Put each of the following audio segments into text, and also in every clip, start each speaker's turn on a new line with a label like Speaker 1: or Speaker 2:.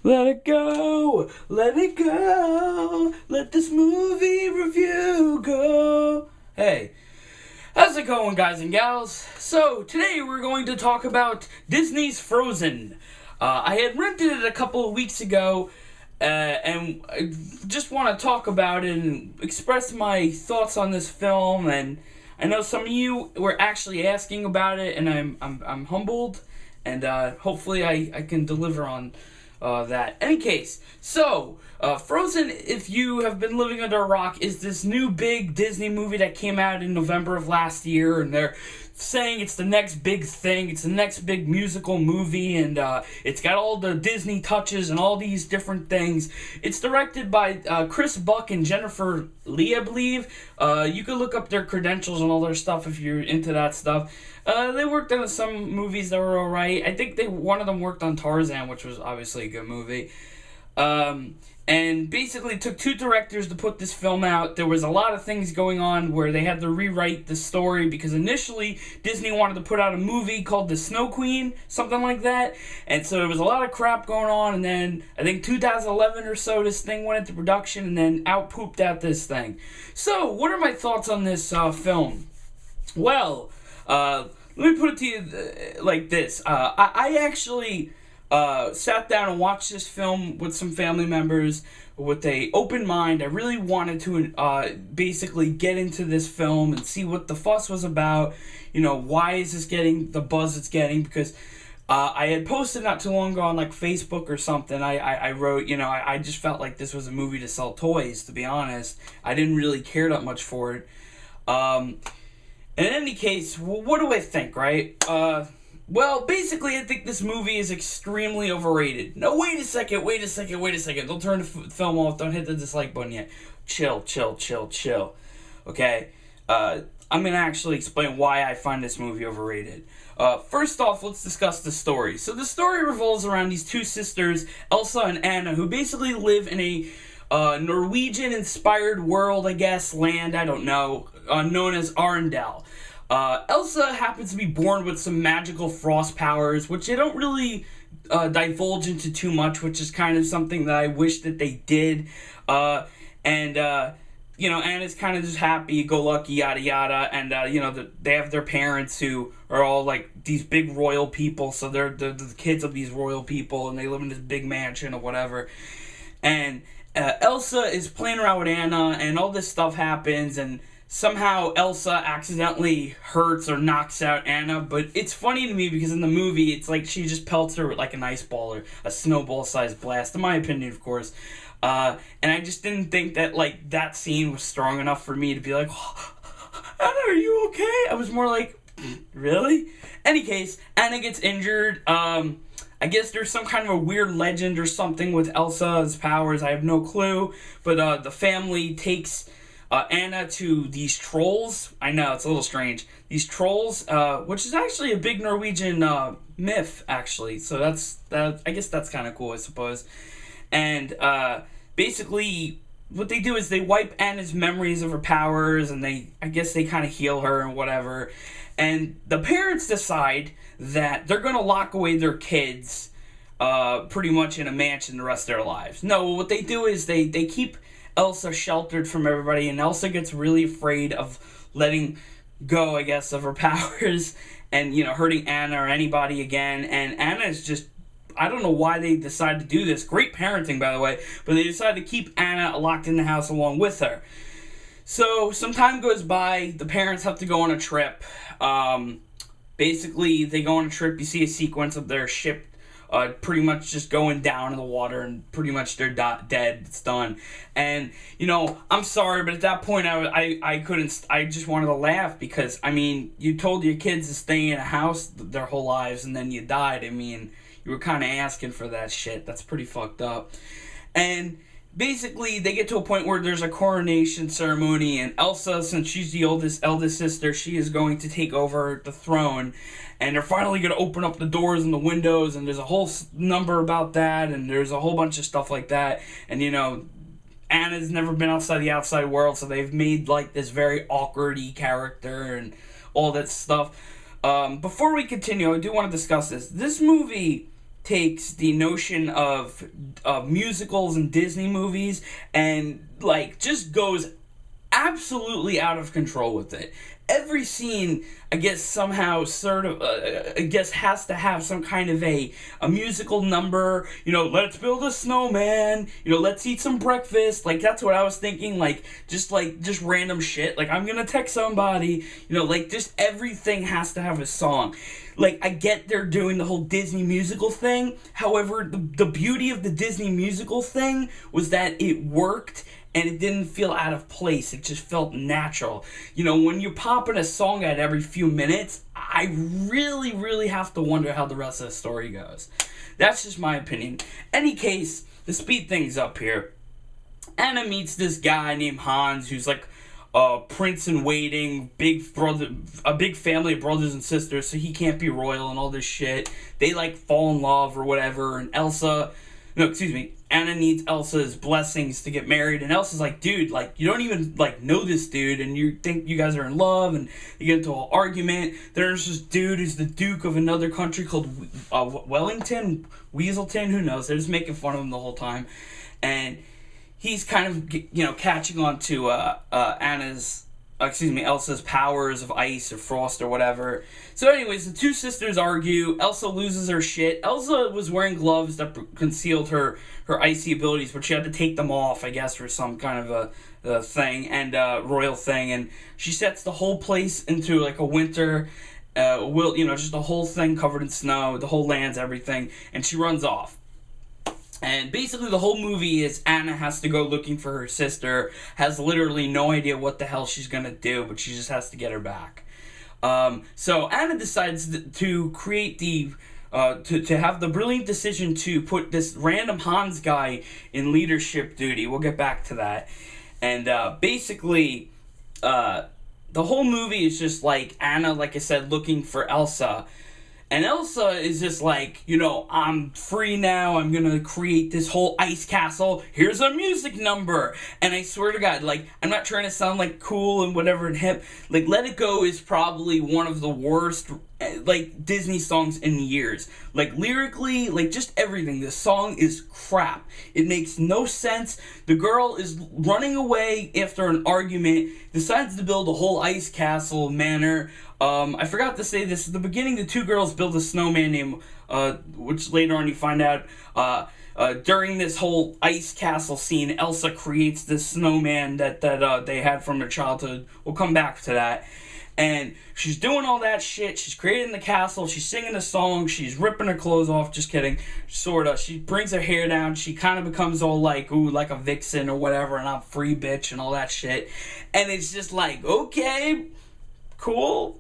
Speaker 1: Let it go, let it go, let this movie review go. Hey, how's it going, guys and gals? So, today we're going to talk about Disney's Frozen. I had rented it a couple of weeks ago, and I just want to talk about it and express my thoughts on this film. And I know some of you were actually asking about it, and I'm humbled, and hopefully I can deliver on that. Any case, so Frozen, if you have been living under a rock, is this new big Disney movie that came out in November of last year, and they're saying it's the next big thing, it's the next big musical movie, and it's got all the Disney touches and all these different things. It's directed by Chris Buck and Jennifer Lee, I believe. You can look up their credentials and all their stuff if you're into that stuff. They worked on some movies that were alright. I think one of them worked on Tarzan, which was obviously a good movie. And basically it took two directors to put this film out. There was a lot of things going on where they had to rewrite the story because initially Disney wanted to put out a movie called The Snow Queen, something like that. And so there was a lot of crap going on, and then I think 2011 or so this thing went into production, and then pooped out this thing. So what are my thoughts on this film? Well, let me put it to you like this. I actually sat down and watched this film with some family members with a open mind. I really wanted to basically get into this film and see what the fuss was about. You know, why is this getting the buzz it's getting? Because I had posted not too long ago on like Facebook or something. I wrote, I just felt like this was a movie to sell toys, to be honest. I didn't really care that much for it. In any case, what do I think, right? Well, basically, I think this movie is extremely overrated. No, wait a second. Don't turn the film off. Don't hit the dislike button yet. Chill. Okay? I'm going to actually explain why I find this movie overrated. First off, let's discuss the story. So the story revolves around these two sisters, Elsa and Anna, who basically live in a Norwegian-inspired world, I guess, land, I don't know, known as Arendelle. Elsa happens to be born with some magical frost powers, which they don't really divulge into too much, which is kind of something that I wish that they did. Anna's kind of just happy-go-lucky, yada yada, and they have their parents who are all like these big royal people, so they're the kids of these royal people, and they live in this big mansion or whatever. And Elsa is playing around with Anna, and all this stuff happens, and somehow Elsa accidentally hurts or knocks out Anna, but it's funny to me because in the movie, it's like she just pelts her with like an ice ball or a snowball-sized blast, in my opinion, of course. And I just didn't think that, like, that scene was strong enough for me to be like, oh, Anna, are you okay? I was more like, really? Any case, Anna gets injured. I guess there's some kind of a weird legend or something with Elsa's powers. I have no clue, but the family takes Anna to these trolls. I know, it's a little strange. These trolls, which is actually a big Norwegian myth, actually. So I guess that's kind of cool, I suppose. And basically, what they do is they wipe Anna's memories of her powers, and I guess they kind of heal her and whatever. And the parents decide that they're going to lock away their kids pretty much in a mansion the rest of their lives. No, what they do is they keep Elsa sheltered from everybody, and Elsa gets really afraid of letting go, I guess, of her powers and, hurting Anna or anybody again. And Anna is just, I don't know why they decided to do this. Great parenting, by the way, but they decided to keep Anna locked in the house along with her. So some time goes by, the parents have to go on a trip. Basically, they go on a trip, you see a sequence of their ship pretty much just going down in the water, and pretty much they're dead. It's done. And, I'm sorry, but at that point, I couldn't, I just wanted to laugh because, I mean, you told your kids to stay in a house their whole lives, and then you died. I mean, you were kind of asking for that shit. That's pretty fucked up. And basically, they get to a point where there's a coronation ceremony, and Elsa, since she's the eldest sister, she is going to take over the throne, and they're finally going to open up the doors and the windows, and there's a whole number about that, and there's a whole bunch of stuff like that, and Anna's never been outside the outside world, so they've made like this very awkward-y character and all that stuff. Before we continue, I do want to discuss this. This movie takes the notion of musicals and Disney movies and like just goes absolutely out of control with it. Every scene, I guess, somehow sort of, I guess, has to have some kind of a musical number. You know, let's build a snowman. You know, let's eat some breakfast. Like, that's what I was thinking. Like, just random shit. Like, I'm gonna text somebody. You know, like, just everything has to have a song. Like, I get they're doing the whole Disney musical thing. However, the beauty of the Disney musical thing was that it worked and it didn't feel out of place. It just felt natural. You know, when you're popping a song out every few minutes, I really, really have to wonder how the rest of the story goes. That's just my opinion. Any case, to speed things up here, Anna meets this guy named Hans who's like a prince in waiting, a big family of brothers and sisters, so he can't be royal and all this shit. They like fall in love or whatever, and Anna needs Elsa's blessings to get married, and Elsa's like, dude, like, you don't even, like, know this dude, and you think you guys are in love, and you get into an argument. There's this dude who's the duke of another country called Weaselton, who knows? They're just making fun of him the whole time, and he's kind of, you know, catching on to Elsa's powers of ice or frost or whatever. So anyways, the two sisters argue. Elsa loses her shit. Elsa was wearing gloves that concealed her icy abilities, but she had to take them off, I guess, for some kind of a thing, and royal thing. And she sets the whole place into like a winter, just a whole thing covered in snow. The whole land's everything, and she runs off. And basically the whole movie is Anna has to go looking for her sister, has literally no idea what the hell she's going to do, but she just has to get her back. So Anna decides to create to have the brilliant decision to put this random Hans guy in leadership duty. We'll get back to that. And basically, the whole movie is just like Anna, like I said, looking for Elsa. And Elsa is just like, you know, I'm free now, I'm gonna create this whole ice castle, here's a music number. And I swear to God, like, I'm not trying to sound like cool and whatever and hip, like, Let It Go is probably one of the worst, like, Disney songs in years. Like, lyrically, like, just everything. This song is crap. It makes no sense. The girl is running away after an argument, decides to build a whole ice castle manor. I forgot to say this. At the beginning, the two girls build a snowman named, which later on you find out, during this whole ice castle scene, Elsa creates this snowman that they had from their childhood. We'll come back to that. And she's doing all that shit. She's creating the castle. She's singing a song. She's ripping her clothes off. Just kidding. Sorta. She brings her hair down. She kind of becomes all like, ooh, like a vixen or whatever. And I'm free bitch and all that shit. And it's just like, okay, cool.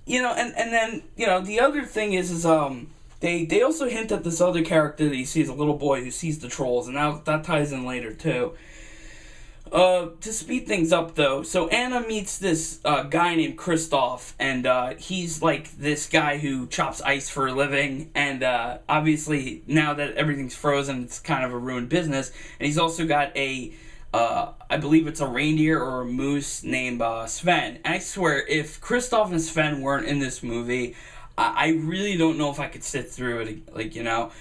Speaker 1: You know, and then, you know, the other thing is they also hint at this other character that you see as a little boy who sees the trolls. And that ties in later, too. To speed things up, though, so Anna meets this guy named Kristoff, and he's like this guy who chops ice for a living, and obviously now that everything's frozen, it's kind of a ruined business, and he's also got I believe it's a reindeer or a moose named Sven. And I swear, if Kristoff and Sven weren't in this movie, I really don't know if I could sit through it, like, you know.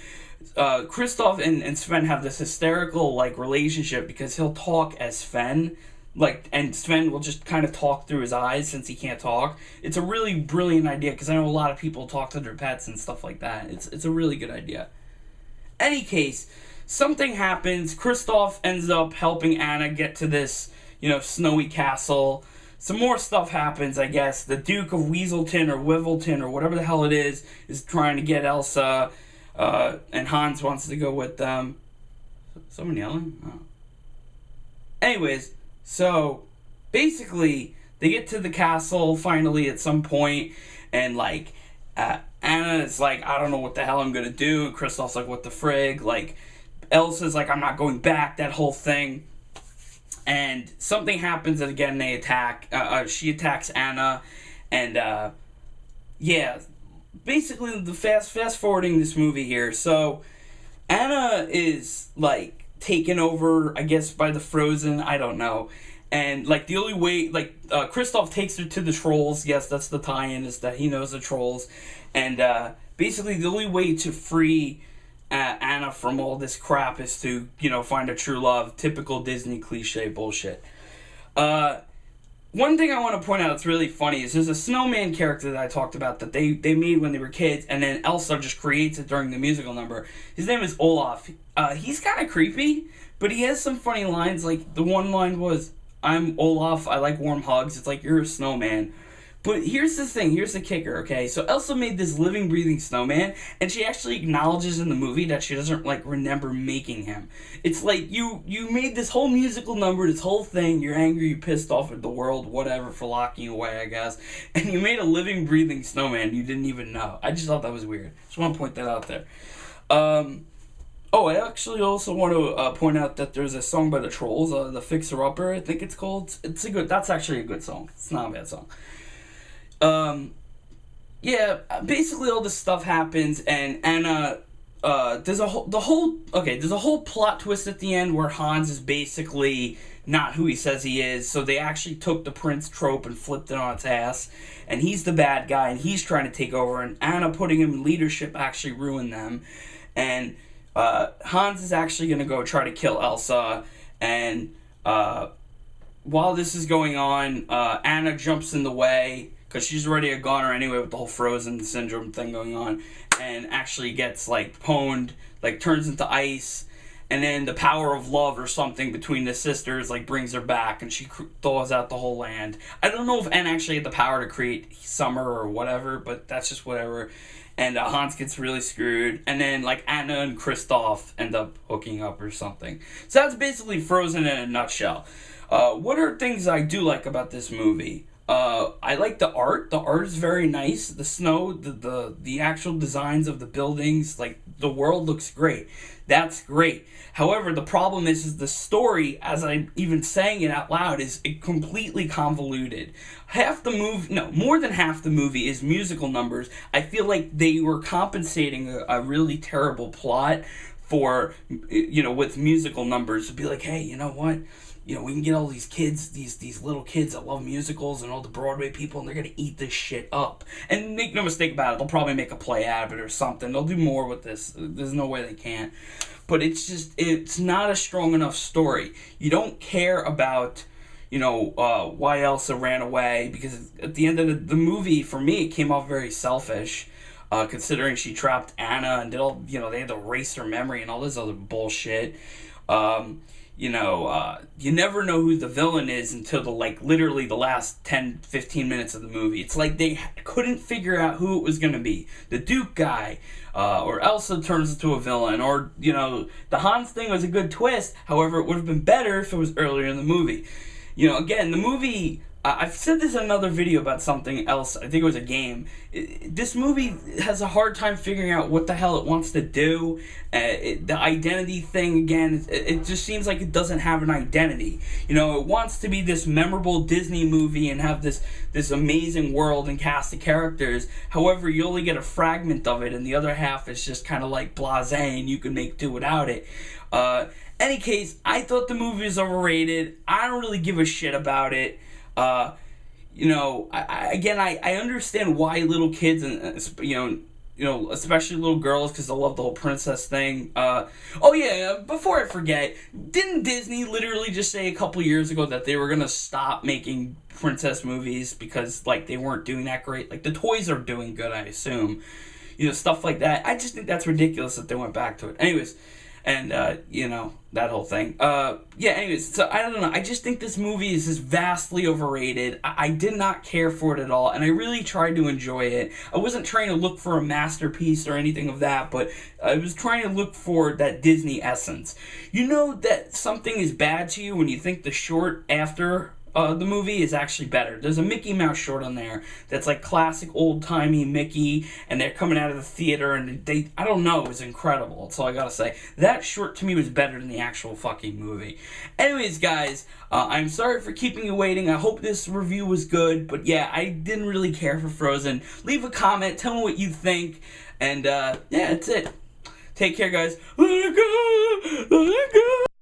Speaker 1: Kristoff and Sven have this hysterical, like, relationship because he'll talk as Sven, like, and Sven will just kind of talk through his eyes since he can't talk. It's a really brilliant idea because I know a lot of people talk to their pets and stuff like that. It's a really good idea. Any case, something happens. Kristoff ends up helping Anna get to this, you know, snowy castle. Some more stuff happens, I guess. The Duke of Weaselton or Wivelton or whatever the hell it is trying to get Elsa. And Hans wants to go with them. Someone yelling? Oh. Anyways, so basically they get to the castle finally at some point, and like Anna is like, I don't know what the hell I'm gonna do. And Kristoff's like, what the frig? Like Elsa's like, I'm not going back. That whole thing. And something happens, and again they attack. She attacks Anna, and yeah. Basically, the fast forwarding this movie here. So, Anna is, like, taken over, I guess, by the Frozen. I don't know. And, like, the only way, like, Kristoff takes her to the trolls. Yes, that's the tie-in, is that he knows the trolls. And basically the only way to free Anna from all this crap is to, find a true love. Typical Disney cliche bullshit. One thing I want to point out that's really funny is there's a snowman character that I talked about that they made when they were kids, and then Elsa just creates it during the musical number. His name is Olaf. He's kind of creepy, but he has some funny lines. Like, the one line was, "I'm Olaf, I like warm hugs." It's like, you're a snowman. But here's the thing, here's the kicker, okay? So Elsa made this living, breathing snowman, and she actually acknowledges in the movie that she doesn't, remember making him. It's like, you made this whole musical number, this whole thing, you're angry, you're pissed off at the world, whatever, for locking you away, I guess, and you made a living, breathing snowman you didn't even know. I just thought that was weird. Just want to point that out there. I actually also want to point out that there's a song by the Trolls, the Fixer Upper, I think it's called. That's actually a good song. It's not a bad song. Basically all this stuff happens, and Anna, there's a whole plot twist at the end where Hans is basically not who he says he is, so they actually took the prince trope and flipped it on its ass, and he's the bad guy, and he's trying to take over, and Anna putting him in leadership actually ruined them, and, Hans is actually gonna go try to kill Elsa, and, while this is going on, Anna jumps in the way, because she's already a goner anyway with the whole Frozen syndrome thing going on, and actually gets, pwned, turns into ice, and then the power of love or something between the sisters, brings her back, and she thaws out the whole land. I don't know if Anna actually had the power to create summer or whatever, but that's just whatever. And Hans gets really screwed, and then, Anna and Kristoff end up hooking up or something. So that's basically Frozen in a nutshell. What are things I do like about this movie? I like the art. The art is very nice. The snow, the actual designs of the buildings, the world looks great. That's great. However, the problem is the story, as I'm even saying it out loud, is completely convoluted. More than half the movie is musical numbers. I feel like they were compensating a really terrible plot for, with musical numbers to be like, hey, you know what? We can get all these kids, these little kids that love musicals and all the Broadway people, and they're going to eat this shit up. And make no mistake about it, they'll probably make a play out of it or something. They'll do more with this. There's no way they can't. But it's not a strong enough story. You don't care about, why Elsa ran away, because at the end of the movie, for me, it came off very selfish. Considering she trapped Anna and did all, they had to erase her memory and all this other bullshit. You never know who the villain is until literally the last 10-15 minutes of the movie. It's like they couldn't figure out who it was going to be. The Duke guy, or Elsa turns into a villain, or, the Hans thing was a good twist. However, it would have been better if it was earlier in the movie. Again, the movie, I've said this in another video about something else. I think it was a game. This movie has a hard time figuring out what the hell it wants to do. The identity thing, again, it just seems like it doesn't have an identity. It wants to be this memorable Disney movie and have this amazing world and cast of characters. However, you only get a fragment of it, and the other half is just kind of blasé, and you can make do without it. Any case, I thought the movie was overrated. I don't really give a shit about it. I understand why little kids and especially little girls, because they love the whole princess thing. Before I forget, didn't Disney literally just say a couple years ago that they were gonna stop making princess movies because they weren't doing that great? The toys are doing good, I assume. Stuff like that. I just think that's ridiculous that they went back to it. Anyways. And, that whole thing. Anyways, so I don't know. I just think this movie is just vastly overrated. I did not care for it at all, and I really tried to enjoy it. I wasn't trying to look for a masterpiece or anything of that, but I was trying to look for that Disney essence. You know that something is bad to you when you think the short after the movie is actually better. There's a Mickey Mouse short on there that's classic old-timey Mickey, and they're coming out of the theater, and I don't know, it was incredible. That's all I gotta say. That short to me was better than the actual fucking movie. Anyways, guys, I'm sorry for keeping you waiting. I hope this review was good, but yeah, I didn't really care for Frozen. Leave a comment, tell me what you think, and that's it. Take care, guys. Let it go! Let it go!